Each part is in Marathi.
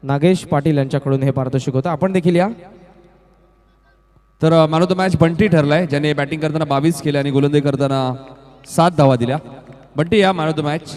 नागेश पाटील यांच्याकडून हे पारितोषिक होतं. आपण देखील या. तर man of the match Bunty ठरलाय, ज्याने बॅटिंग करताना 22 केले आणि गोलंदाजी करताना 7 धावा दिल्या. बंटी या man of the match.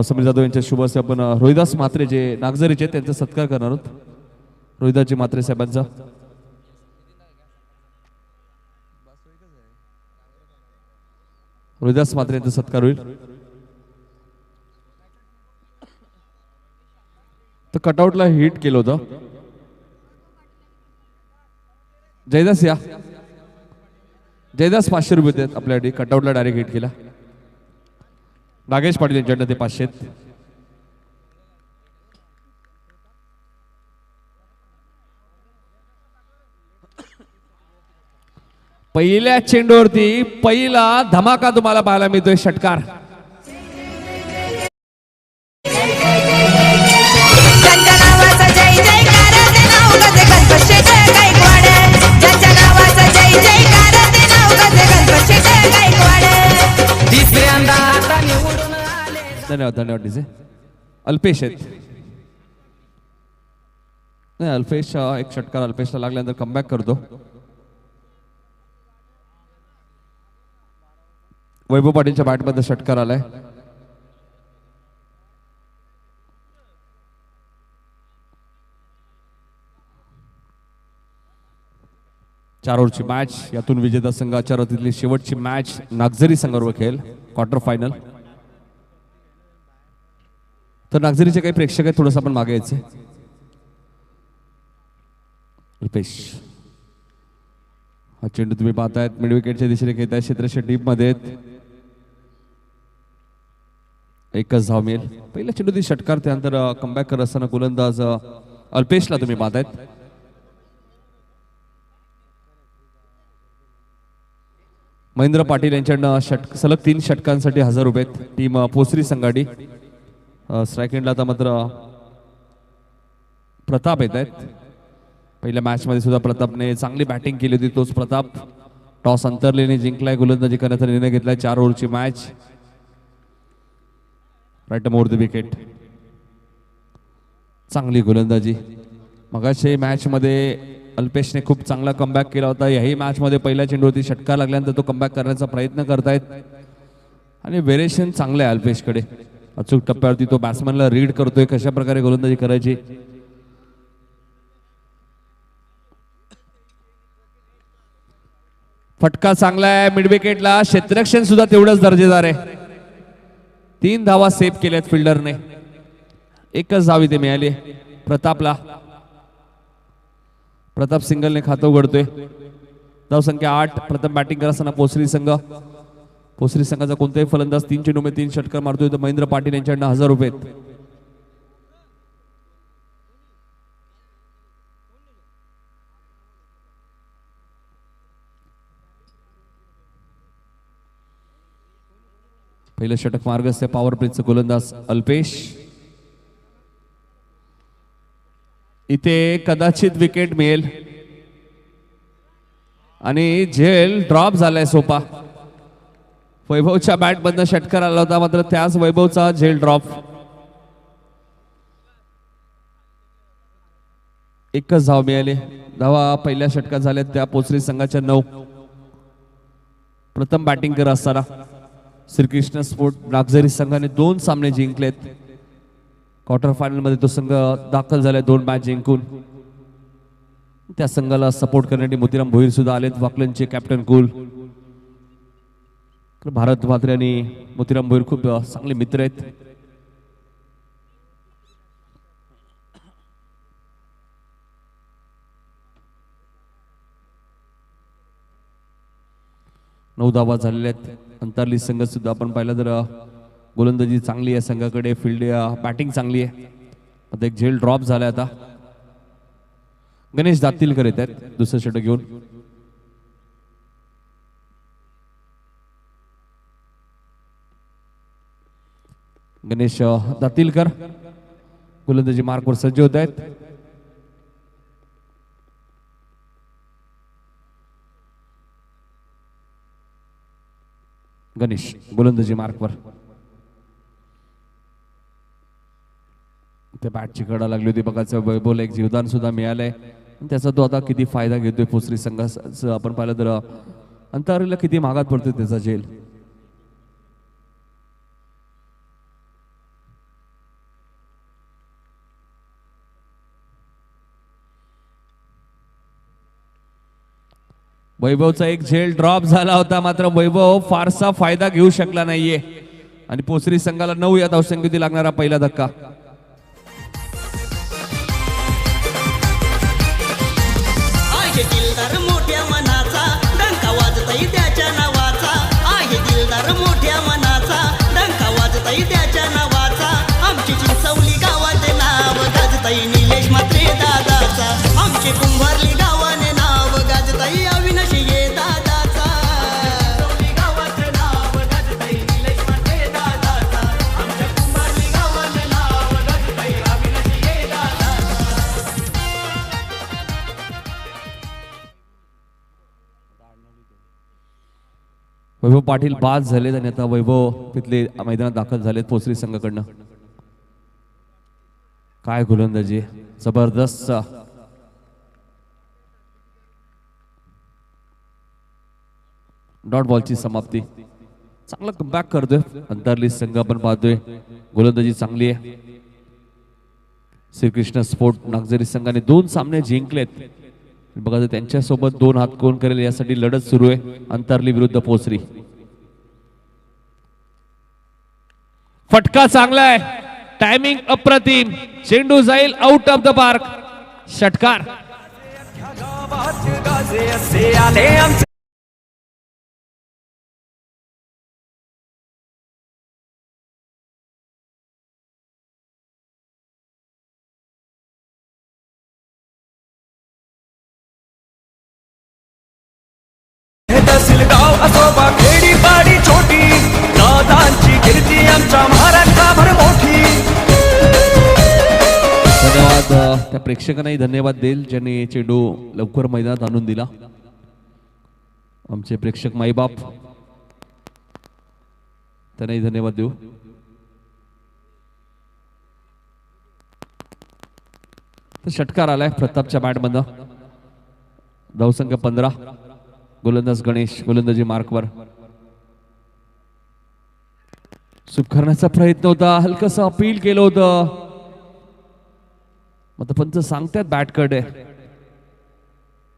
Sameer Jadhav यांच्या शुभ हस्ते आपण रोहिदास म्हात्रे जे नागझरीचे त्यांचा सत्कार करणार आहोत. रोहिदासजी म्हात्रे साहेबांचा. रोहिदास म्हात्रे यांचा सत्कार होईल. तर कटआउटला हिट केलं होतं. जयदास या. जयदास 500 रुपये देत आपल्यासाठी. कटआउटला डायरेक्ट हिट केला. नागेश पाटील यांच्याकडनं ते 500. पहिल्या चेंडूवरती पहिला धमाका तुम्हाला पाहायला मिळतोय. षटकार. धन्यवाद धन्यवाद डीजे. अल्पेश आहेत. नाही अल्पेश एक षटकार अल्पेशला लागल्यानंतर कमबॅक करतो. वैभव पाटीलच्या बॅटमध्ये षटकार आलाय. चार ओव्हरची मॅच. यातून विजेता संघाच्या रतीतली शेवटची मॅच नागझरी संघाबरोबर खेळ क्वार्टर फायनल. तर नागझरीचे काही प्रेक्षक आहेत, थोडंसं आपण मागे यायचे. अल्पेश हा चेंडू तुम्ही पाहतायत मिड विकेटच्या दिशेने खेळत आहे. क्षेत्ररक्षक टीम मध्ये एकच धाव मिळेल. पहिल्या चेंडूतील षटकार, त्यानंतर कमबॅक करत असताना गोलंदाज अल्पेशला तुम्ही पाहतायत. महेंद्र पाटील यांच्याकडनं सलग 3 षटकांसाठी 1000 रुपये. टीम पोसरी संघाडी. स्ट्राईक एंडला आता मात्र प्रताप येत आहेत. पहिल्या मॅच मध्ये सुद्धा प्रतापने चांगली बॅटिंग केली होती. तोच प्रताप टॉस अंतरलेने जिंकलाय. गोलंदाजी करण्याचा निर्णय घेतलाय. 4 ओव्हरची match. Right more the wicket. चांगली गोलंदाजी. मगाशी मॅच मध्ये अल्पेशने खूप चांगला कमबॅक केला होता. याही मॅच मध्ये पहिल्या चेंडूवरती षटकार लागल्यानंतर तो कमबॅक करण्याचा प्रयत्न करतायत आणि व्हेरिएशन चांगलं आहे अल्पेशकडे. अचूक टप्प्यावरती तो बॅट्समॅनला रीड करतोय कशा प्रकारे गोलंदाजी करायची. फटका चांगला आहे मिड विकेटला. क्षेत्ररक्षण सुद्धा तेवढंच दर्जेदार आहे. 3 धावा सेव्ह केल्यात फिल्डरने. एकच धाव इथे मिळाली प्रतापला. प्रताप सिंगलने खातं उघडतोय. धाव संख्या 8. प्रथम बॅटिंग करत असताना पोसरी संघ. पोसरी संघाचा कोणताही फलंदाज 3 चेंडूमध्ये 3 षटकार मारतोय. तर महेंद्र पाटील यांच्याकडनं 1000 रुपये. पहिलं षटक मार्गस्थ पॉवर प्लेचं गोलंदाज अल्पेश. इथे कदाचित विकेट मिळेल आणि झेल ड्रॉप झालाय सोपा. वैभवच्या बॅट मधनं षटकार आला होता, मात्र त्याच वैभवचा झेल ड्रॉप. एकच धाव मिळाली. धावा पहिल्या षटकात झाल्यात त्या पोचरी संघाच्या 9. प्रथम बॅटिंग करत असताना श्रीकृष्ण स्पोर्ट नागझरी संघाने 2 सामने जिंकलेत. क्वार्टर फायनल मध्ये तो संघ दाखल झालाय 2 मॅच जिंकून. त्या संघाला सपोर्ट करण्यासाठी मोतीराम भोईर सुद्धा आलेत. वाकलनचे कॅप्टन कुल. भारत म्हात्रे आणि मोतीराम भोईर खूप चांगले मित्र आहेत. 9 धावा झालेल्या आहेत. अंतरली संघ सुद्धा आपण पाहिलं तर गोलंदाजी चांगली आहे संघाकडे, फील्ड बॅटिंग चांगली आहे. आता एक झेल ड्रॉप झालाय. आता गणेश दातीलकर येत आहेत दुसरं षटक घेऊन. गणेश दातीलकर गोलंदाजी मार्कवर सज्ज होत आहेत. गणेश गोलंदाजी मार्कवर. ते बॅटची कडा लागली होती बघायचं. वैभवला एक जीवदान सुद्धा मिळालंय. त्याचा तो आता किती फायदा घेतोय पोसरी संघाचा आपण पाहिलं तर अंतराळीला किती महागात पडतोय त्याचा झेल. वैभवचा एक झेल ड्रॉप झाला होता, मात्र वैभव फारसा फायदा घेऊ शकला नाहीये आणि पोसरी संघाला 9 या धावसंख्येतील लागणारा पहिला धक्का. दिलदार मोठ्या मनाचा डंका वाजतई त्याच्या नावाचा. आहे दिलदार मोठ्या मनाचा डंका वाजतई त्याच्या नावाचा. आमची चिंचवली गावाचे नाव गाजतई निलेश म्हात्रे दादाचा. आमची कुंभारली गावाने नाव गाजतई अविनाशी ये दादाचा. चिंचवली गावाचे नाव गाजतई निलेश म्हात्रे दादाचा. आमच्या कुंभारली गावाने नाव गाजतई अविनाशी ये दादाचा. वैभव पाटील बाद झालेत आणि आता वैभव तिथले मैदानात दाखल झालेत पोसरी संघाकडनं. काय गोलंदाजी जबरदस्त. डॉट बॉलची समाप्ती. चांगला कमबॅक करतोय अंतरली संघ आपण पाहतोय. गोलंदाजी चांगली आहे. श्रीकृष्ण स्पोर्ट नागझरी संघाने 2 सामने जिंकलेत. बघा त्यांच्यासोबत 2 हात कोण करेल यासाठी लढत सुरू आहे अंतरली विरुद्ध पोसरी. फटका चांगला आहे, टायमिंग अप्रतिम, चेंडू जाईल आउट ऑफ द पार्क. षटकार. तहसील गाव असो बा खेडी पाडी छोटी, दादांची कीर्ती आमच्या महाराष्ट्राभर मोठी. धन्यवाद. त्या प्रेक्षकांनाही धन्यवाद देईल ज्यांनी चेंडू लवकर मैदानात आणून दिला. आमचे प्रेक्षक माईबाप त्यांनाही धन्यवाद देऊ. तर षटकार आलाय प्रतापच्या बॅट मधनं. धावसंख्या 15. गोलंदाज गणेश गोलंदाजी मार्कवर. सुख करण्याचा प्रयत्न होता, हलकस अपील केलं होतं. मग पंच सांगतात बॅट कट आहे,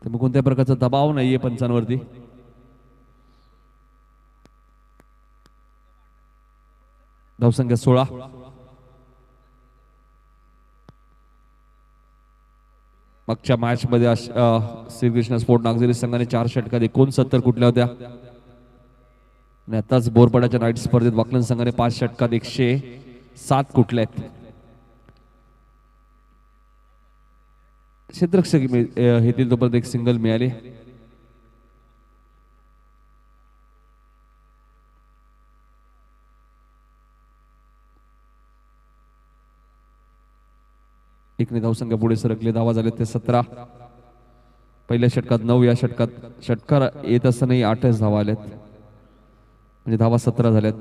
त्यामुळे कोणत्या प्रकारचा दबाव नाहीये पंचांवरती. धावसंख्या 16. मागच्या मॅच मध्ये श्रीकृष्ण स्पोर्ट नागझरी संघाने 4 षटकात 69 कुठल्या होत्या आणि आताच बोरपाड्याच्या नाईट स्पर्धेत वाकलन संघाने 5 षटकात 107 कुठल्या आहेत. क्षेत्ररक्षक हेतील तोपर्यंत एक सिंगल मिळाले. एकने धावसंख्या पुढे सरकले. धावा झाले ते 17. पहिल्या षटकात 9, या षटकात षटकार येत असतानाही 8च धावा आल्यात, म्हणजे धावा 17 झाल्यात.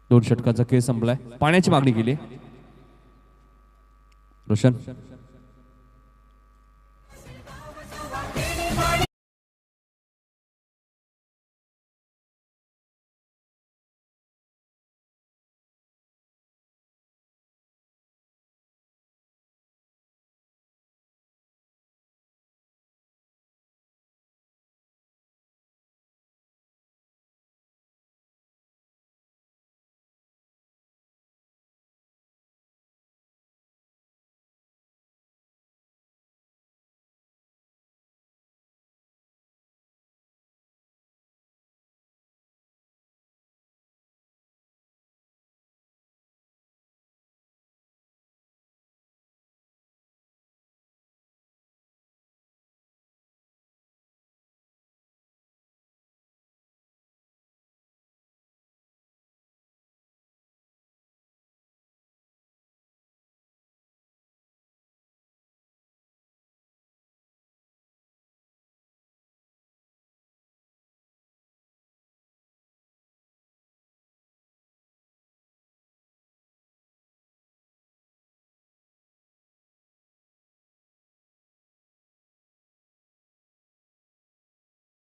2 षटकाचा खेळ संपलाय. पाण्याची मागणी केली रोशन.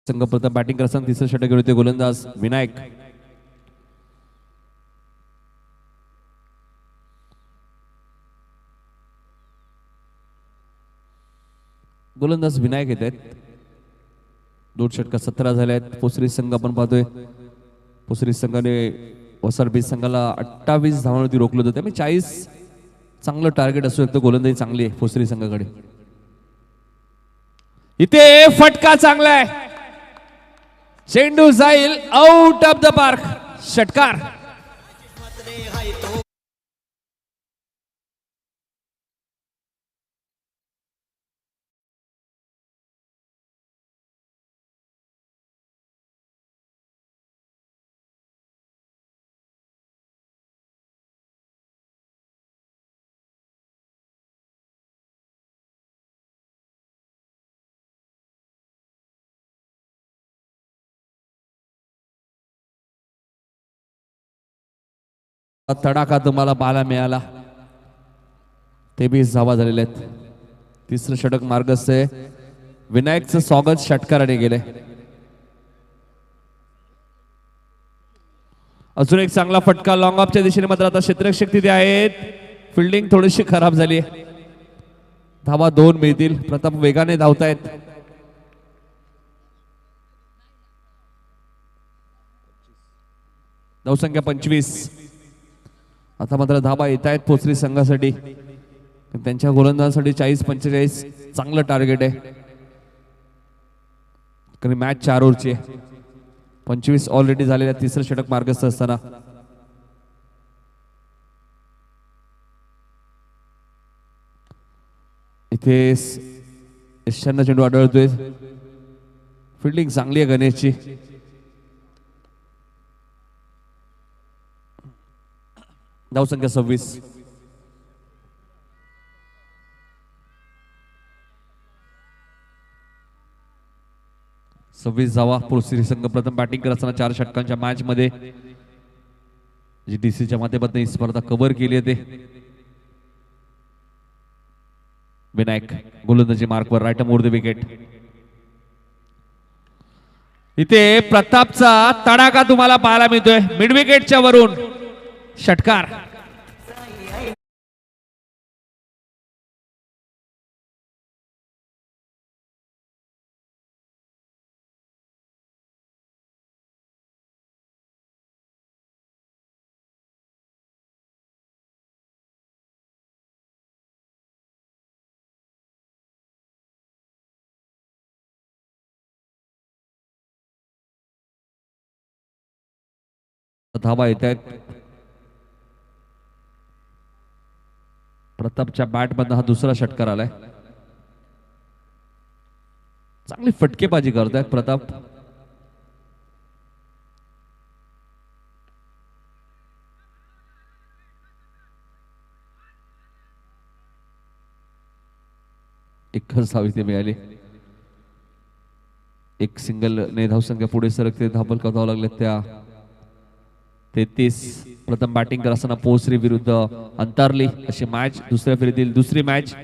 संघ प्रथम बॅटिंग करताना तिसरं षटक घेऊन येते गोलंदाज विनायक. गोलंदाज विनायक येत आहेत. 2 षटक 17 झाले आहेत. पोसरी संघ आपण पाहतोय पोसरी संघाने वसार बीज संघाला 28 धावांवरती रोखलं होतं. त्यामुळे 40 चांगलं टार्गेट असू शकतं. गोलंदाजी चांगली आहे पोसरी संघाकडे. इथे फटका चांगला आहे. चेंडू जाईल आउट ऑफ द पार्क. षटकार. तडाखा तुम्हाला पाहायला मिळाला. 23 धावा झालेल्या आहेत. तिसरं षटक मार्गस्थ आहे. विनायकचं स्वागत षटकाराने गेले. अजून एक चांगला फटका लॉंग ऑफच्या दिशेने. मात्र आता क्षेत्ररक्षक तिथे आहेत. फिल्डिंग थोडीशी खराब झाली. धावा 2 मिळतील. प्रताप वेगाने धावतायत. धावसंख्या 25. आता मात्र धाबा येत आहेत पोचरी संघासाठी. त्यांच्या गोलंदाजासाठी 40-45 चांगलं टार्गेट आहे. कारण मॅच 4 ओव्हरची आहे. 25 ऑलरेडी झालेल्या. तिसरं षटक मार्गस्थ असताना इथे यशांना चेंडू आढळतोय. फिल्डिंग चांगली आहे गणेशची. धावसंख्या 26. धावा. पोसरी संघ प्रथम बॅटिंग करत असताना 4 षटकांच्या मॅच मध्ये जी डीसीच्या माध्यमातून ही स्पर्धा कव्हर केली आहे. ते विनायक गोलंदाजी मार्कवर राईट मोर द विकेट. इथे प्रतापचा तडाखा तुम्हाला पाहायला मिळतोय मिड विकेटच्या वरून. षटकार. धावा येत आहेत. प्रतापच्या बॅट मधून हा दुसरा षटकार आलाय. चांगली फटकेबाजी करतायत प्रताप. एकच धाव इथे मिळाली. एक सिंगल ने धावसंख्या पुढे सरकते. धाबल धावा लागले त्या 33. प्रथम बॅटिंग करत असताना पोसरी विरुद्ध अंतारली अशी मॅच. दुसऱ्या फेरीतील दुसरी मॅच.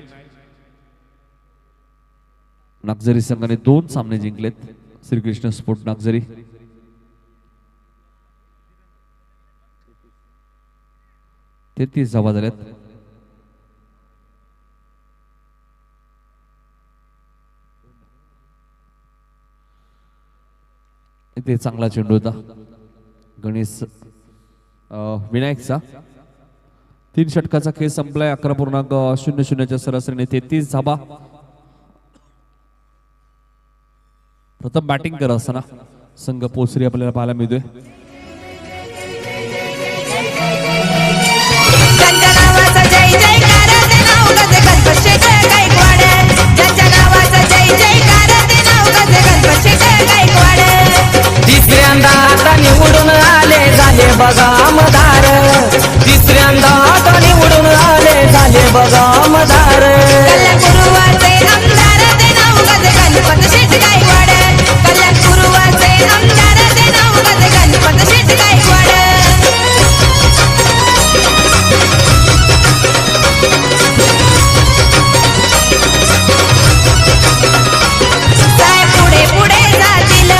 नागझरी संघाने 2 सामने जिंकलेत. श्रीकृष्ण स्पोर्ट नागझरी. ते 30 धावा झाल्यात. इथे चांगला चेंडू होता गणेश विनायकचा. 3 षटकाचा खेळ संपलाय. 11.00 सरासरीने 33 धावा. प्रथम बॅटिंग करत असताना संघ पोसरी आपल्याला पाहायला मिळतोय. तिसऱ्यांदा आता निवडून आले झाले बघा आमदार. तिसऱ्यांदा आता निवडून आले झाले बघा आमदार. गुरुवाचे आमदार ते नाव गज गणपत शेट गायकवाड. गुरुवाचे आमदार ते नाव गज गणपत शेट गायकवाड. पुढे पुढे जातील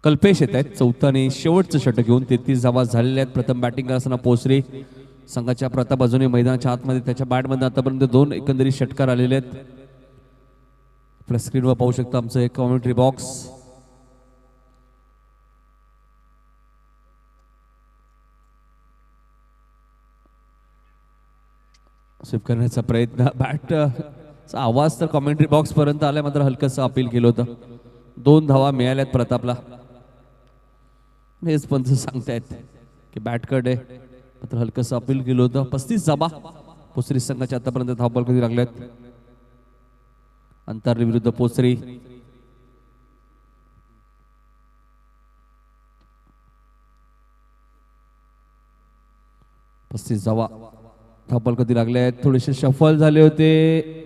कल्पेश येत आहेत चौथं आणि शेवटचं षटक घेऊन 33 धावा झालेल्या आहेत. प्रथम बॅटिंग करताना पोसरे संघाच्या प्रताप बाजूने मैदानाच्या आतमध्ये त्याच्या बॅटमध्ये आतापर्यंत 2 एकंदरीत षटकार आलेले आहेत. आपल्या स्क्रीनवर पाहू शकता आमचं एक कॉमेंट्री बॉक्स. स्वीप करण्याचा प्रयत्न, बॅटचा आवाज तर कॉमेंट्री बॉक्स पर्यंत आलाय, मात्र हलकंसं अपील केलं होतं. 2 धावा मिळाल्यात प्रतापला. हेच पंच सांगतायत की बॅटकडे मात्र हलकंसं अपील केलं होतं. 35 धावा पोसरी संघाच्या आतापर्यंत धावबॉल कधी लागल्यात. अंतरली विरुद्ध पोसरी. पस्तीस धावा धावबॉल कधी लागले आहेत. थोडेसे शफल झाले होते.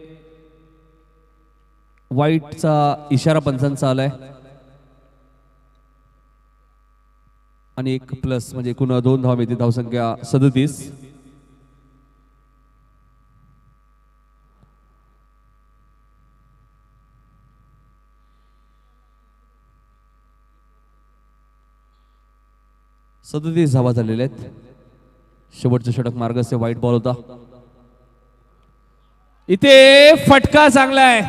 वाईटचा इशारा पंचांचा आलाय आणि 1 प्लस म्हणजे एकूण 2 धावा मिळते. धावसंख्या 37. धावा झालेल्या आहेत. शेवटचं षटक मार्गस्य वाईट बॉल होता. इथे फटका चांगला आहे.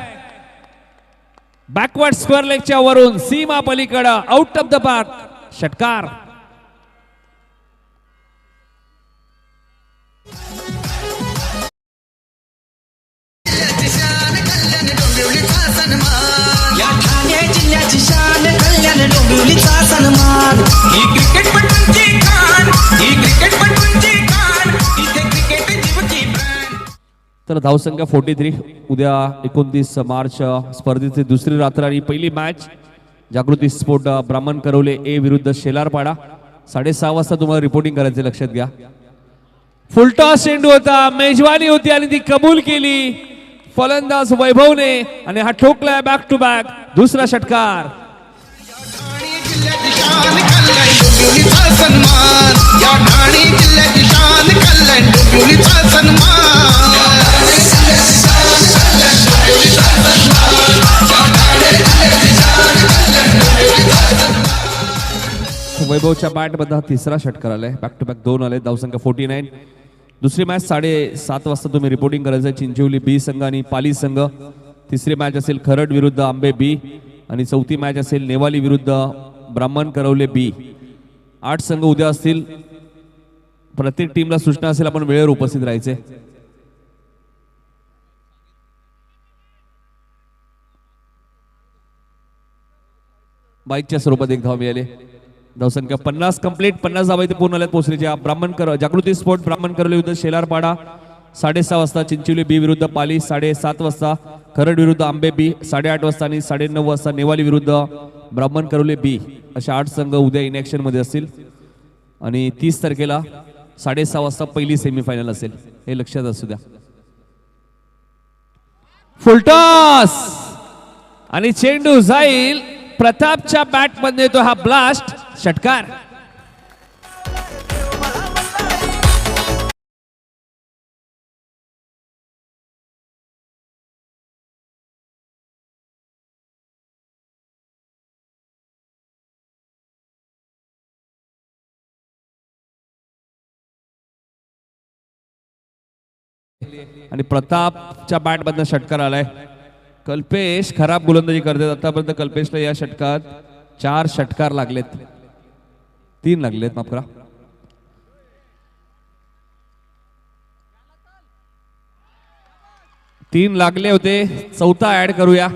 बॅकवर्ड स्क्वेअर लेगच्या वरून सीमा पलीकडं आउट ऑफ द पार्क षटकार. या ठाणे जिल्ह्याची शान कल्याण डोंबिवलीचा सन्मान. ही क्रिकेटपटूंची खाण, ही क्रिकेटपटूंची खाण, इथे क्रिकेट जीवची ब्रँड. तर धावसंख्या 43. उद्या 29 मार्च स्पर्धेची दुसरी रात्र आणि पहिली मॅच जागृती स्पोर्ट ब्राह्मण करवले ए विरुद्ध शेलारपाडा. 6:30 वाजता तुम्हाला रिपोर्टिंग करायचे, लक्षात घ्या. फुलटॉस चेंडू होता, मेजवानी होती आणि ती कबूल केली फलंदाज वैभवने आणि हा ठोकलाय बॅक टू बॅक दुसरा षटकार. ठाणे जिल्ह्याची शान कल्याण डोंबिवलीचा सन्मान. या ठाणे जिल्ह्याची शान कल्याण डोंबिवलीचा सन्मान. वैभवच्या बॅटमध्ये तिसरा षटकार आलाय. बॅक टू बॅक 2 आले. धावसंख्या 49. दुसरी मॅच 7:30 वाजता तुम्ही रिपोर्टिंग करायचं आहे. चिंचवली बी संघ आणि पाली संघ. तिसरी मॅच असेल खरड विरुद्ध आंबे बी आणि चौथी मॅच असेल नेवाली विरुद्ध ब्राह्मण करवले बी. 8 संघ उद्या असतील. प्रत्येक टीमला सूचना असेल आपण वेळेवर उपस्थित राहायचे. बाईकच्या स्वरूपात 1 धाव मिळाले. धावसंख्या 50 कंप्लीट. 50 धावा इथे पूर्ण आल्यात पोहोचण्याच्या. जागृती स्पोर्ट ब्राह्मण करवले विरुद्ध शेलारपाडा 6:30 वाजता. चिंचवली बी विरुद्ध पाली 7:30 वाजता. खरड विरुद्ध आंबे बी 8:30 वाजता आणि 9:30 वाजता नेवाली विरुद्ध ब्राह्मण करवले बी. असे 8 संघ उद्या इन ऍक्शन मध्ये असतील आणि 30 तारखेला 6:30 वाजता पहिली सेमीफायनल असेल, हे लक्षात असू द्या. फुलटॉस आणि चेंडू जाईल. प्रतापच्या बॅट मध्ये तो हा ब्लास्ट षटकार. आणि प्रतापच्या बॅट मधनं षटकार आलाय. कल्पेश खराब गोलंदाजी करतात. आतापर्यंत कल्पेशला या षटकात 4 षटकार लागलेत. 3 लागलेत, माफ करा. तीन लागले होते, 4था ऍड करूया.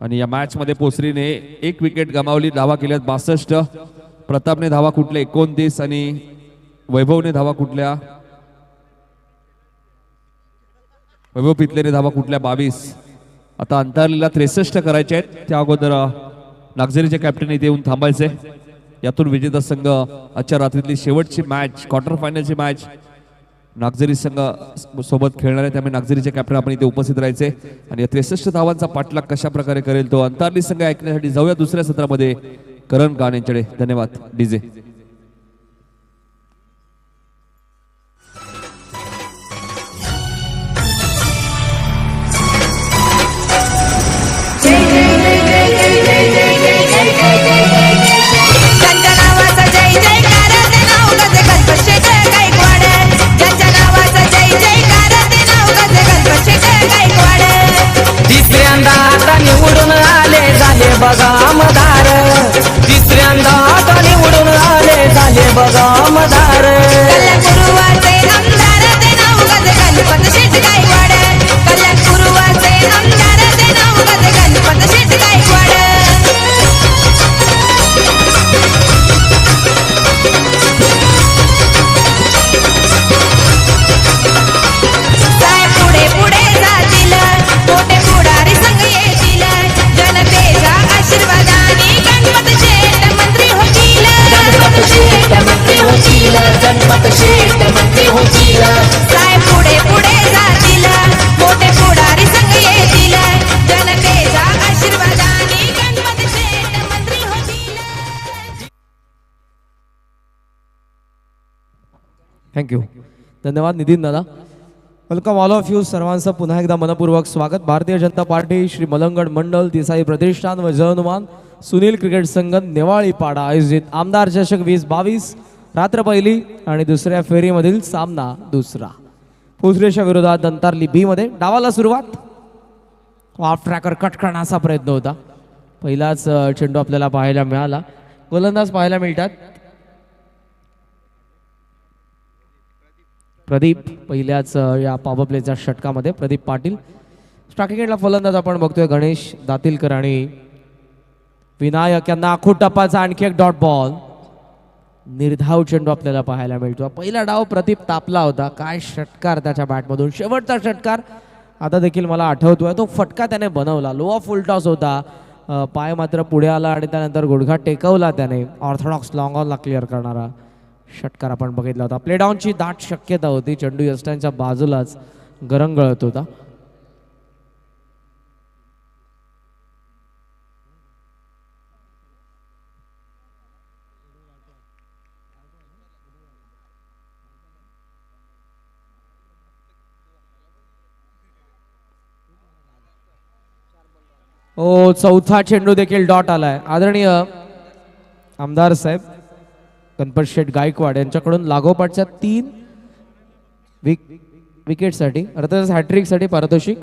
आणि या मॅच मध्ये पोसरीने 1 विकेट गमावली, धावा केल्यात 62. प्रतापने धावा कुठल्या 29 आणि वैभवने धावा कुठल्या वैभव पितलेने धावा कुठल्या 22. आता अंतरलीला 63 करायचे आहेत. त्या अगोदर नागझरीचे कॅप्टन इथे येऊन थांबायचे. यातून विजेता संघ आजच्या रात्रीतली शेवटची मॅच, क्वार्टर फायनलची मॅच नागझरी संघ सोबत खेळणार आहे. त्यामुळे नागझरीचे कॅप्टन आपण इथे उपस्थित राहायचे आणि या 63 धावांचा पाठलाग कशा प्रकारे करेल तो अंतरली संघ ऐकण्यासाठी जाऊया दुसऱ्या सत्रामध्ये करण कान यांच्याकडे. धन्यवाद डीजे. ज्यांच्या नावाचा जय जयकार ते नाव गजे गणपत शेठ गायकवाड. ज्यांच्या नावाचा जय जयकार ते नाव गजे गणपत शेठ गायकवाड. तिसऱ्यांदा आता निवडून आले झाले बघा आमदार. तिसऱ्यांदा आता निवडून आले झाले बघा आमदार. कल्याणपूर्वाचे आमदार ते नाव गजे गणपत शेठ गायकवाड. कल्याणपूर्वाचे आमदार ते नाव गजे गणपत शेठ गायकवाड. साहेब पुढे पुढे जातील, मोठे पुढारी संघ येतील. जनतेच्या आशीर्वादाने गणपत शेठ मंत्री होतील. गणपत शेठ मंत्री होतील. गणपत शेठ मंत्री होतील. साहेब पुढे पुढे जातील, मोठे पुढारी संघ येतील. जनतेच्या आशीर्वादाने गणपत शेठ मंत्री होतील. थँक्यू. धन्यवाद नितीन दादा. Welcome all of you. सर्वांचं पुन्हा एकदा मनपूर्वक स्वागत. भारतीय जनता पार्टी, श्री मलंगड मंडल, देसाई प्रतिष्ठान व जयनुमान सुनील क्रिकेट संघ नेवाळीपाडा आयोजित आमदार चषक 2022 रात्र पहिली आणि दुसऱ्या फेरीमधील सामना दुसरा. पोसरेच्या विरोधात अंतरली बी मध्ये डावाला सुरुवात. ऑफ ट्रॅकर कट करण्याचा प्रयत्न होता. पहिलाच चेंडू आपल्याला पाहायला मिळाला. गोलंदाज पाहायला मिळतात. प्रदीप पहिल्याच या पॉवर प्लेच्या षटकामध्ये प्रदीप पाटील. स्ट्रायकिंगला फलंदाज आपण बघतोय गणेश दातीलकर आणि विनायक यांना आखूट टप्पाचा आणखी एक डॉट बॉल. निर्धाव चेंडू आपल्याला पाहायला मिळतो. पहिला डाव प्रदीप तापला होता. काय षटकार त्याच्या बॅटमधून. शेवटचा षटकार आता देखील मला आठवतोय. तो फटका त्याने बनवला. लो ऑफ फुल टॉस होता. पाय मात्र पुढे आला आणि त्यानंतर गुडघा टेकवला त्याने. ऑर्थोडॉक्स लॉंग ऑनला क्लिअर करणारा षटकार आपण बघितला होता. प्ले डाऊनची दाट शक्यता होती. चेंडू यष्टांच्या बाजूलाच गरंगळत होता. ओ चौथा चेंडू देखील डॉट आलाय. आदरणीय आमदार साहेब गणपत शेठ गायकवाड यांच्याकडून लागोपाठच्या 3 विकेटसाठी अर्थातच हॅट्रिकसाठी पारितोषिक.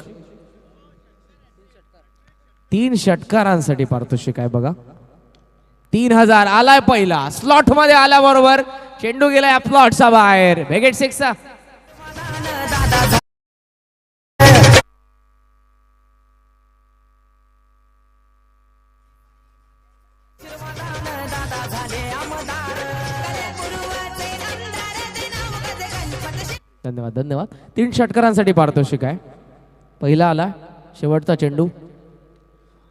3 षटकारांसाठी पारितोषिक आहे बघा. 3000 आलाय. पहिला स्लॉट मध्ये आल्याबरोबर चेंडू गेलाय स्लॉटचा बाहेर. विकेट 6. धन्यवाद धन्यवाद. 3 षटकारांसाठी पारितोषिक आहे. पहिला आला. शेवटचा चेंडू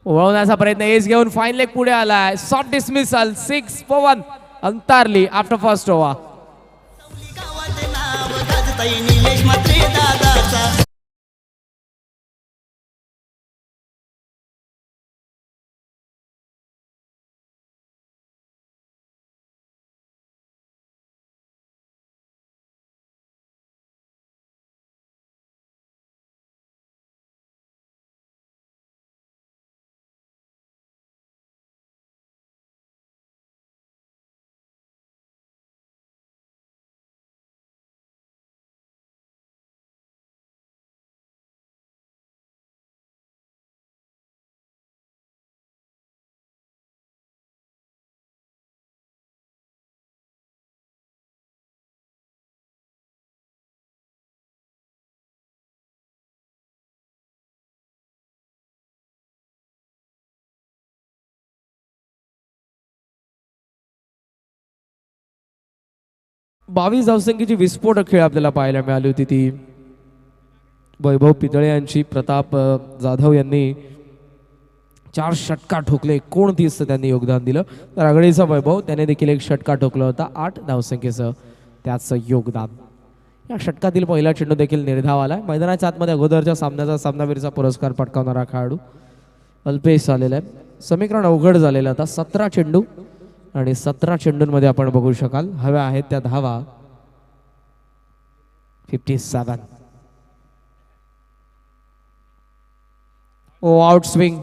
वळवण्याचा प्रयत्न. एज घेऊन फाईन लेग पुढे आलाय. Soft dismissal. 6 for 1 अंतरली आफ्टर फर्स्ट ओव्हर. गावाचे नाव गाजताई निलेश म्हात्रे दादाचा. 22 धावसंख्येची विस्फोटक खेळ आपल्याला पाहायला मिळाली होती ती वैभव पितळे यांची. प्रताप जाधव यांनी 4 षटकार ठोकले, 29 त्यांनी योगदान दिलं. तर आघाडीचा वैभव त्याने देखील 1 षटकार ठोकला होता, 8 धावसंख्येचं त्याचं योगदान. या षटकातील पहिला चेंडू देखील निर्धाव आला. मैदानाच्या आतमध्ये अगोदरच्या सामन्याचा सामनावीरचा पुरस्कार पटकावणारा खेळाडू अल्पेश आलेला आहे. समीकरण अवघड झालेलं. आता 17 चेंडू आणि 17 चेंडूंमध्ये आपण बघू शकाल हव्या आहेत त्या धावा 57. Out swing.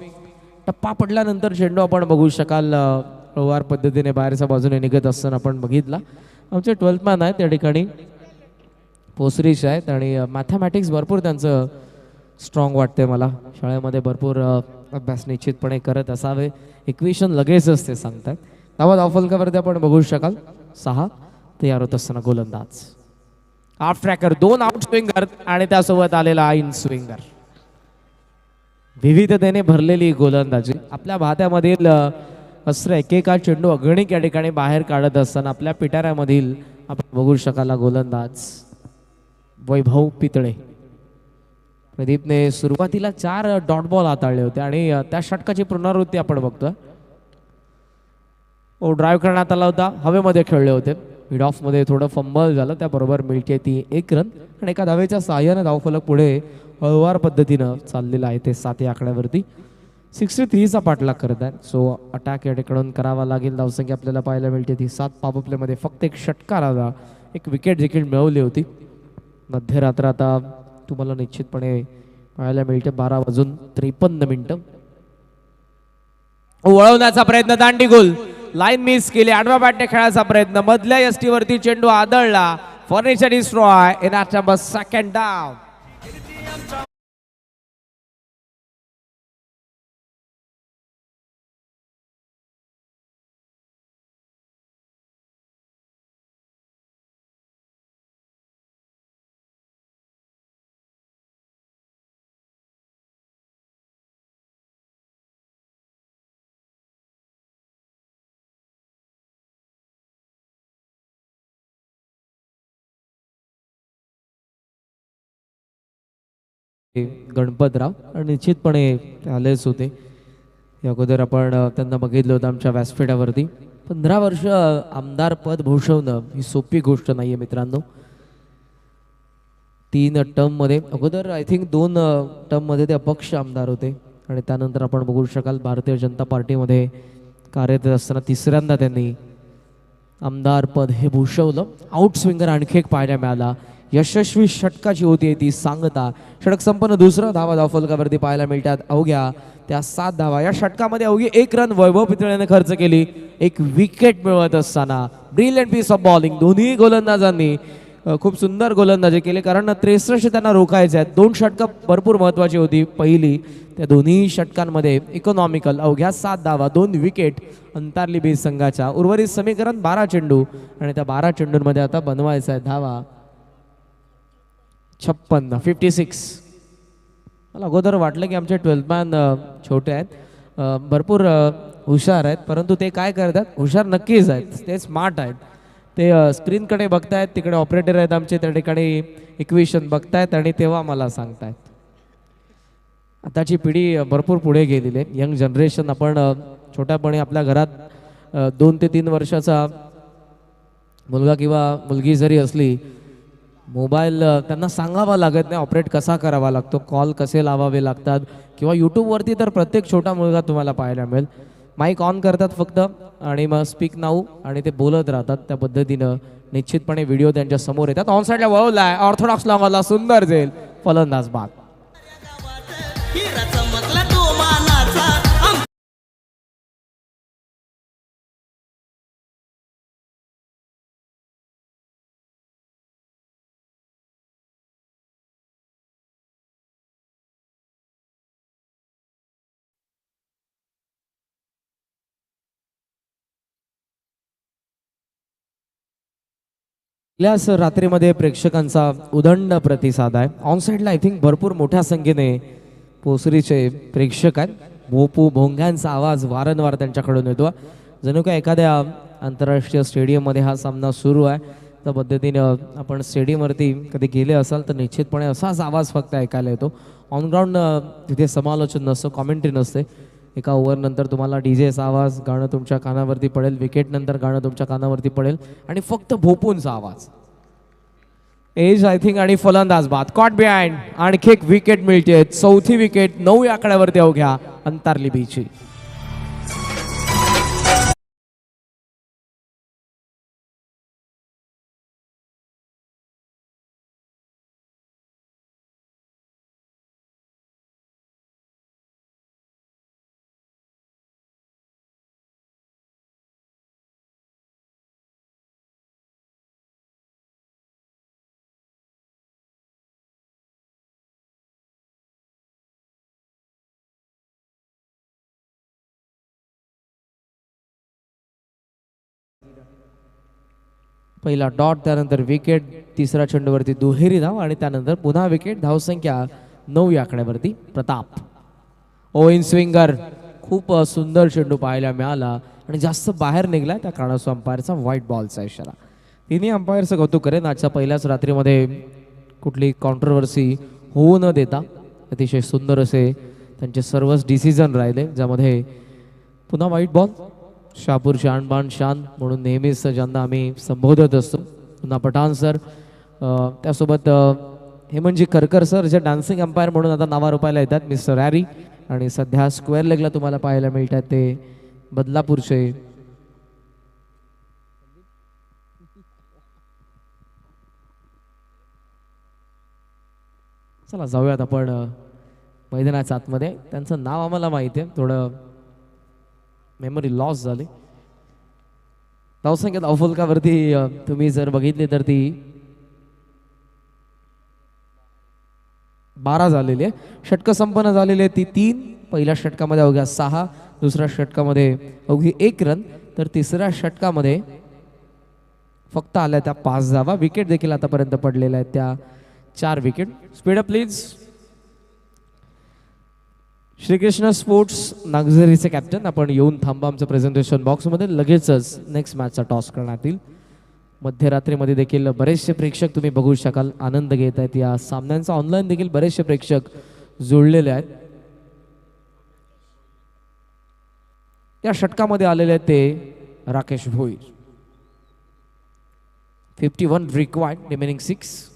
टप्पा पडल्यानंतर चेंडू आपण बघू शकाल हळूवार पद्धतीने बाहेरच्या बाजूने निघत असताना आपण बघितला. आमचे 12th मॅन आहेत त्या ठिकाणी पोसरीश आहेत आणि मॅथमॅटिक्स भरपूर त्यांचं स्ट्रॉंग वाटते मला. शाळेमध्ये भरपूर अभ्यास निश्चितपणे करत असावे. इक्वेशन लगेचच ते सांगतात. धावा धावफलकावरती आपण बघू शकाल 6. तयार होत असताना गोलंदाज हाफ ट्रॅकर, 2 आउट स्विंगर आणि त्यासोबत आलेला इन स्विंगर. विविधतेने भरलेली गोलंदाजी. आपल्या भात्यामधील अस्त्र एकेका चेंडू अगणिक या ठिकाणी बाहेर काढत असताना आपल्या पिटाऱ्यामधील आपण बघू शकाल गोलंदाज वैभव पितळे. प्रदीपने सुरुवातीला 4 डॉट बॉल हाताळले होते आणि त्या षटकाची पुनरावृत्ती आपण बघतोय. ड्राईव्ह करण्यात आला होता, हवेमध्ये खेळले होते. मिड ऑफमध्ये थोडं फंबल झालं, त्याबरोबर मिळते ती 1 रन आणि एका धावेच्या सहाय्याने धावफलक पुढे हळूवार पद्धतीनं चाललेलं आहे ते 7 या आकड्यावरती. 63चा पाठलाग करत आहे. सो अटॅक या ठिकाणून करावा लागेल. धावसंख्या आपल्याला पाहायला मिळते ती 7. पॉवर प्लेमध्ये फक्त 1 षटकार आला, 1 विकेट देखील मिळवली होती. मध्यरात्र आता तुम्हाला निश्चितपणे पाहायला मिळते 12:53. वळवण्याचा प्रयत्न, दांडी गोल, लाईन मिस केली. आडव्या बॅटने खेळायचा प्रयत्न, मधल्या यष्टी वरती चेंडू आदळला. Furniture destroy in at number 2nd down. Ganpatrao आणि निश्चितपणे आलेच होते. या अगोदर आपण त्यांना बघितलं होतं आमच्या व्यासपीठावरती. 15 वर्ष आमदार पद भूषवणं ही सोपी गोष्ट नाही आहे मित्रांनो. 3 टर्ममध्ये अगोदर आय थिंक 2 टर्ममध्ये ते अपक्ष आमदार होते आणि त्यानंतर आपण बघू शकाल भारतीय जनता पार्टीमध्ये कार्यरत असताना 3ऱ्यांदा त्यांनी आमदार पद हे भूषवलं. आउट स्विंगर आणखी एक पाहायला मिळाला. यशस्वी षटकाची होती ती सांगता. षटक संपन्न 2. धावा धावफलकावरती पाहायला मिळतात अवघ्या त्या 7 धावा. या षटकामध्ये अवघी 1 रन वैभव पितळेने खर्च केली. 1 विकेट मिळवत असताना ब्रिलियंट पीस ऑफ बॉलिंग. दोन्ही गोलंदाजांनी खूप सुंदर गोलंदाजी केली कारण 63 त्यांना रोखायचे आहेत. 2 षटकं भरपूर महत्त्वाची होती. पहिली त्या दोन्ही षटकांमध्ये इकॉनॉमिकल अवघ्या 7 धावा, 2 विकेट अंतरली बीज संघाच्या. उर्वरित समीकरण 12 चेंडू आणि त्या 12 चेंडूंमध्ये आता बनवायचा आहे धावा 56. मला अगोदर वाटलं की आमचे 12th मॅन छोटे आहेत, भरपूर हुशार आहेत, परंतु ते काय करतात, हुशार नक्कीच आहेत, ते स्मार्ट आहेत. ते स्क्रीनकडे बघतायत, तिकडे ऑपरेटर आहेत आमचे, त्या ठिकाणी इक्वेशन बघतायत आणि तेव्हा मला सांगतायत. आताची पिढी भरपूर पुढे गेलेली आहे. Young generation. आपण छोट्यापणी आपल्या घरात 2 ते 3 वर्षाचा मुलगा किंवा मुलगी जरी असली, मोबाईल त्यांना सांगावा लागत नाही ऑपरेट कसा करावा लागतो, कॉल कसे लावावे लागतात, किंवा यूट्यूबवरती तर प्रत्येक छोटा मुलगा तुम्हाला पाहायला मिळेल. माईक ऑन करतात फक्त आणि मग स्पीक नाऊ आणि ते बोलत राहतात. त्या पद्धतीनं निश्चितपणे व्हिडिओ त्यांच्या समोर येतात. ऑन साईडला वळवलाय, ऑर्थोडॉक्स लॉंगला सुंदर झेल, फलंदाज बाद. हिरा चमकला तो मानाचा. गेल्याच रात्रीमध्ये प्रेक्षकांचा उदंड प्रतिसाद आहे. ऑन साईडला आय थिंक भरपूर मोठ्या संख्येने पोसरीचे प्रेक्षक आहेत. भोपू भोंग्यांचा आवाज वारंवार त्यांच्याकडून येतो. जणू काय एखाद्या आंतरराष्ट्रीय स्टेडियममध्ये हा सामना सुरू आहे. त्या पद्धतीनं आपण स्टेडियमवरती कधी गेले असाल तर निश्चितपणे असाच आवाज फक्त ऐकायला येतो. ऑन ग्राउंड तिथे समालोचन नसतं, कॉमेंट्री नसते. एका ओव्हरनंतर तुम्हाला डीजेचा आवाज, गाणं तुमच्या कानावरती पडेल, विकेटनंतर गाणं तुमच्या कानावरती पडेल आणि फक्त भोपूनचा आवाज. एज आय थिंक आणि फलंदाज बाद कॉट बिहाइंड. आणखी एक विकेट मिळते, चौथी विकेट 9 आकड्यावरती अवघ्या अंतरली बीची. पहिला डॉट, त्यानंतर विकेट, तिसऱ्या चेंडूवरती दुहेरी धाव आणि त्यानंतर पुन्हा विकेट. धावसंख्या 9 आकड्यावरती प्रताप. ओइन स्विंगर, खूप सुंदर चेंडू पाहायला मिळाला आणि जास्त बाहेर निघाला, त्या कारणास्तव अंपायरचा व्हाईट बॉलचा इशारा. तिन्ही अंपायरचं कौतुक करेन. आजच्या पहिल्याच रात्रीमध्ये कुठली कॉन्ट्रोवर्सी होऊ न देता अतिशय सुंदर असे त्यांचे सर्वच डिसिजन राहिले, ज्यामध्ये पुन्हा व्हाईट बॉल. शहापूर शान बाण शान म्हणून नेहमीच ज्यांना आम्ही संबोधत असतो, पुन्हा पठाण सर, त्यासोबत हेमंतजी करकर सर जे डान्सिंग अंपायर म्हणून आता नावारूपायला येतात, मिस्टर हॅरी. आणि सध्या स्क्वेअर लेगला तुम्हाला पाहायला मिळतात ते बदलापूरचे चला जाऊयात आपण मैदानाच्या आतमध्ये. त्यांचं नाव आम्हाला माहिती आहे, थोडं मेमरी लॉस झाली. धावसंख्या धावफलकावरती तुम्ही जर बघितली तर ती 12 झालेली आहे. षटकं संपन्न झालेली आहे ती 3. पहिल्या षटकामध्ये अवघ्या 6, दुसऱ्या षटकामध्ये अवघी 1 रन, तर तिसऱ्या षटकामध्ये फक्त आल्या त्या 5 धावा. विकेट देखील आतापर्यंत पडलेल्या आहेत त्या 4 wicket. Speed up please. Shrikrishna sports नागझरीचे कॅप्टन, आपण येऊन थांबा आमचं प्रेझेंटेशन बॉक्समध्ये. लगेचच नेक्स्ट मॅचचा टॉस करण्यात येईल. मध्यरात्रीमध्ये देखील बरेचसे प्रेक्षक तुम्ही बघू शकाल, आनंद घेत आहेत या सामन्यांचा. ऑनलाईन देखील बरेचसे प्रेक्षक जोडलेले आहेत. या षटकामध्ये आलेले आहेत ते राकेश भोईर. 51 required, remaining 6.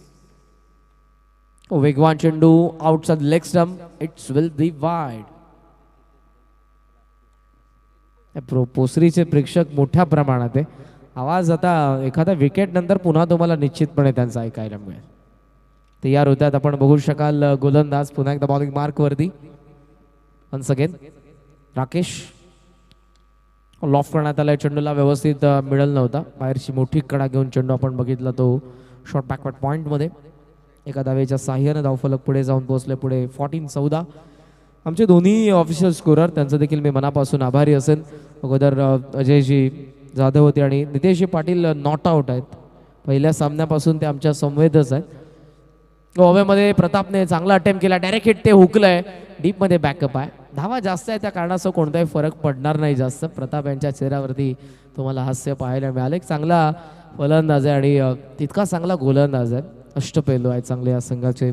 वेगवान चेंडू outside leg stump, it's will be wide. पोसरीचे प्रेक्षक मोठ्या प्रमाणात आहे. आवाज आता एखाद्या विकेट नंतर पुन्हा तुम्हाला निश्चितपणे त्यांचा ऐकायला मिळेल. तयार होतात, आपण बघू शकाल गोलंदाज पुन्हा एकदा बॉलिंग मार्कवरती. Once again Rakesh. लॉफ करण्यात आला चेंडूला, व्यवस्थित मिळल नव्हता. बाहेरची मोठी कडा घेऊन चेंडू आपण बघितला तो शॉर्ट बॅकवर्ड पॉईंटमध्ये. एका धावेच्या साह्यानं धावफलक पुढे जाऊन पोहोचले. पुढे 14-14. आमचे दोन्ही ऑफिशियल स्कोरर, त्यांचं देखील मी मनापासून आभारी असेल. अगोदर अजयजी जाधव होते आणि नितेशजी पाटील नॉट आउट आहेत. पहिल्या सामन्यापासून ते आमच्या संवेदच आहेत. हवेमध्ये प्रतापने चांगला अटेम्प्ट केला, डायरेक्ट हिट ते हुकलंय. डीपमध्ये बॅकअप आहे. धावा जास्त आहे त्या कारणास्तव कोणताही फरक पडणार नाही जास्त. प्रताप यांच्या चेहऱ्यावरती तुम्हाला हास्य पाहायला मिळालं. एक चांगला फलंदाज आहे आणि तितका चांगला गोलंदाज आहे. अष्टपैलू आहेत चांगले या संघाचे.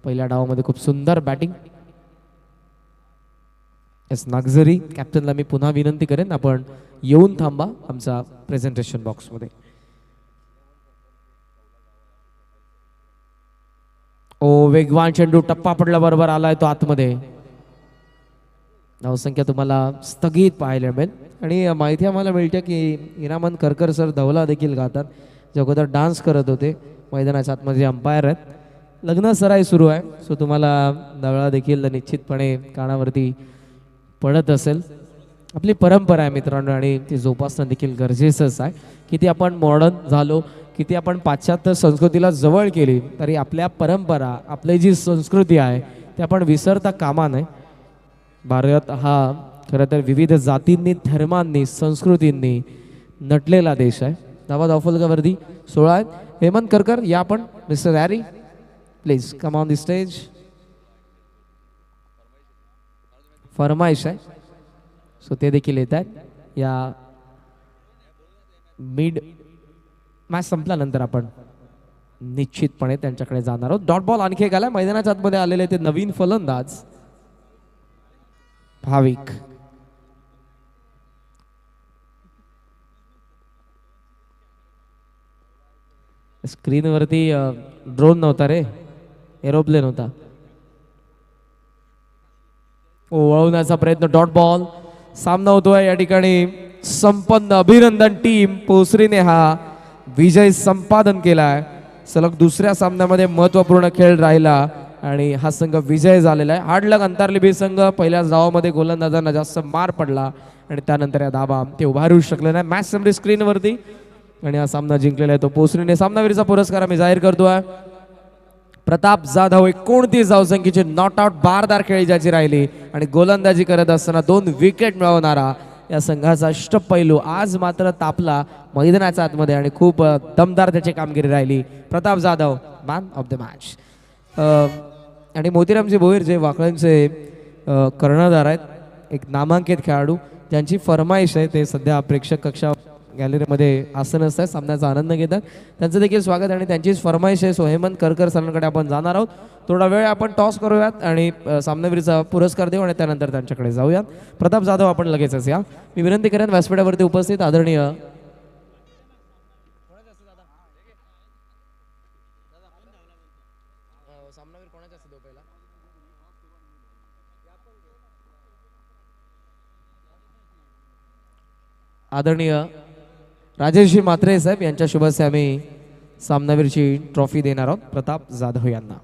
पहिल्या डावामध्ये खूप सुंदर बॅटिंग. एस नागझरी कॅप्टनला मी पुन्हा विनंती करेन, आपण येऊन थांबा आमचा प्रेझेंटेशन बॉक्समध्ये. वेगवान चेंडू, टप्पा पडला, बरोबर आलाय तो आतमध्ये. धावसंख्या तुम्हाला स्थगित पाहायला मिळेल. आणि माहिती आम्हाला मिळते की इनामन करकर सर धवला देखील गातात, जे अगोदर डान्स करत होते. मैदानाच्या आतमध्ये अंपायर आहेत. लग्न सराई सुरू आहे, सो तुम्हाला धवळा देखील निश्चितपणे कानावरती पडत असेल. आपली परंपरा आहे मित्रांनो, आणि ती जोपासणं देखील गरजेचंच आहे. किती आपण मॉडर्न झालो, किती आपण पाश्चात्य संस्कृतीला जवळ केली, तरी आपल्या परंपरा, आपली जी संस्कृती आहे ती आपण विसरता कामा नये. भारत हा खरं तर विविध जातींनी, धर्मांनी, संस्कृतींनी नटलेला देश आहे. धावा धावफलकावरती 16 आहेत. हेमंत करकर या आपण. Mister Harry please come on the stage. फरमाईश आहे, सो ते देखील येत आहेत. या मिड मॅच संपल्यानंतर आपण निश्चितपणे त्यांच्याकडे जाणार आहोत. डॉट बॉल आणखी एक आलाय मैदानाच्या आतमध्ये आलेले ते नवीन फलंदाज भाविक. स्क्रीनवरती ड्रोन नव्हता रे, एरोप्लेन होता. वळवण्याचा प्रयत्न, डॉट बॉल. सामना होतोय या ठिकाणी. संपन्न अभिनंदन टीम पोसरीने हा विजय संपादन केलाय. सलग दुसऱ्या सामन्यामध्ये महत्वपूर्ण खेळ राहिला आणि हा संघ विजय झालेला आहे. हार्डलक अंतरलिपी संघ पहिल्या धावामध्ये गोलंदाजांना जास्त मार पडला आणि त्यानंतर या धावा ते उभारू शकले नाही. मॅच समरी स्क्रीनवरती आणि हा सामना जिंकलेला आहे तो पोसरीने. सामनावीरचा पुरस्कार आम्ही जाहीर करतोय. प्रताप जाधव 29 धावसंख्येची नॉट आउट बारदार खेळी ज्याची राहिली आणि गोलंदाजी करत असताना 2 विकेट मिळवणारा या संघाचा अष्टपैलू आज मात्र तापला मैदानाच्या आतमध्ये आणि खूप दमदार त्याची कामगिरी राहिली. Pratap Jadhav man of the match. आणि मोतीरामजी भोईर जे वाकळ्यांचे कर्णधार आहेत, एक नामांकित खेळाडू ज्यांची फरमाईश आहे, ते सध्या प्रेक्षक कक्षा गॅलरीमध्ये आसन असतात, सामन्याचा आनंद घेतात. त्यांचं देखील स्वागत आणि त्यांचीच फरमाईश आहे. सो हेमंत करकर सरांकडे आपण जाणार आहोत. थोडा वेळ आपण टॉस करूयात आणि सामनावीरचा पुरस्कार देऊ आणि त्यानंतर त्यांच्याकडे जाऊयात. प्रताप जाधव आपण लगेचच या. मी विनंती करेन व्यासपीठावरती उपस्थित आदरणीय आदरणीय राजेशजी म्हात्रे साहेब यांच्या शुभ हस्ते आम्ही सामनावीरची ट्रॉफी देणार आहोत प्रताप जाधव यांना.